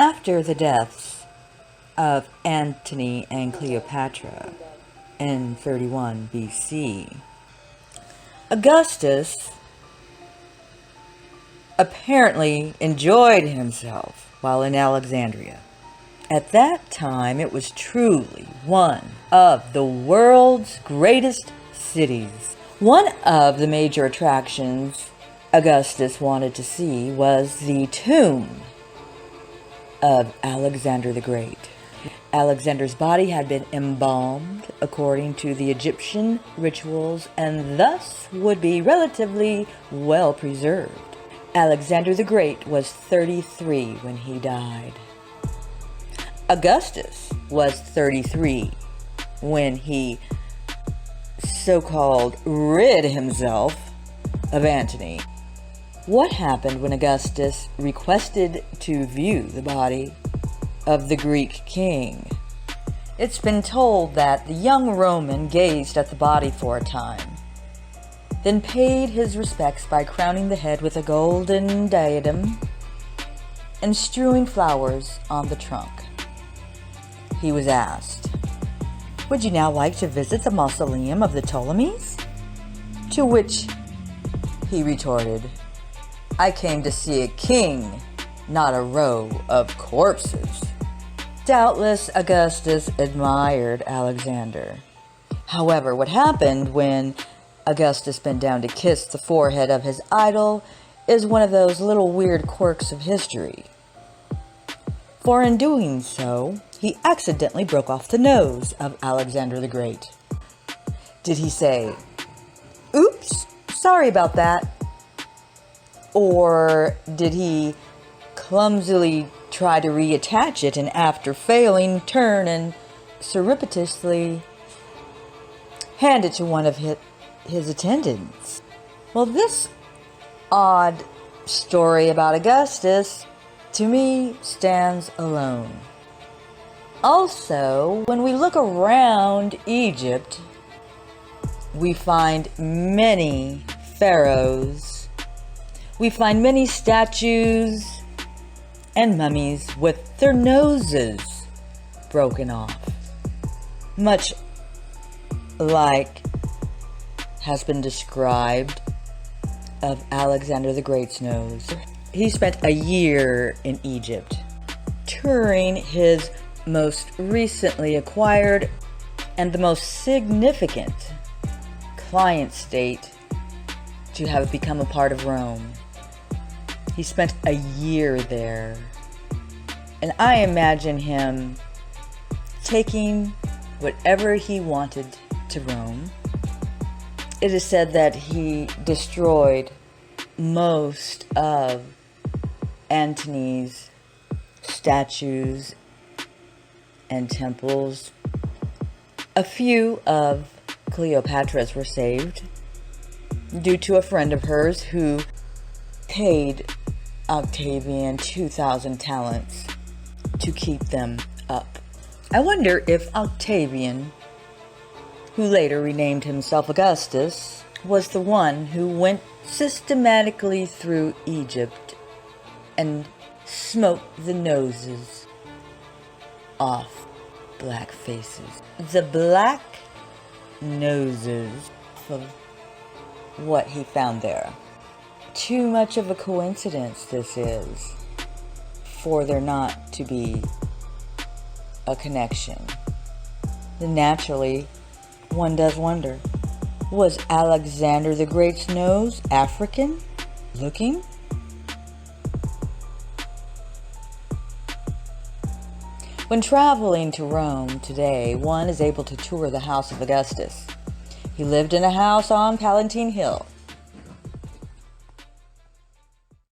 After the deaths of Antony and Cleopatra in 31 BC, Augustus apparently enjoyed himself while in Alexandria. At that time, it was truly one of the world's greatest cities. One of the major attractions Augustus wanted to see was the tomb of Alexander the Great. Alexander's body had been embalmed according to the Egyptian rituals and thus would be relatively well preserved. Alexander the Great was 33 when he died. Augustus was 33 when he so-called rid himself of Antony. What happened when Augustus requested to view the body of the Greek king? It's been told that the young Roman gazed at the body for a time, then paid his respects by crowning the head with a golden diadem and strewing flowers on the trunk. He was asked, "Would you now like to visit the mausoleum of the Ptolemies?" To which he retorted, "I came to see a king, not a row of corpses." Doubtless Augustus admired Alexander. However, what happened when Augustus bent down to kiss the forehead of his idol is one of those little weird quirks of history. For in doing so, he accidentally broke off the nose of Alexander the Great. Did he say, "Oops, sorry about that"? Or did he clumsily try to reattach it and after failing, turn and surreptitiously hand it to one of his attendants? Well, this odd story about Augustus, to me, stands alone. Also, when we look around Egypt, we find many pharaohs. We find many statues and mummies with their noses broken off, much like has been described of Alexander the Great's nose. He spent a year in Egypt, touring his most recently acquired and the most significant client state to have become a part of Rome. He spent a year there, and I imagine him taking whatever he wanted to Rome. It is said that he destroyed most of Antony's statues and temples. A few of Cleopatra's were saved due to a friend of hers who paid Octavian 2,000 talents to keep them up. I wonder if Octavian, who later renamed himself Augustus, was the one who went systematically through Egypt and smoked the noses off black faces. The black noses of what he found there. Too much of a coincidence this is for there not to be a connection. Naturally, one does wonder, was Alexander the Great's nose African looking? When traveling to Rome today, one is able to tour the house of Augustus. He lived in a house on Palatine Hill.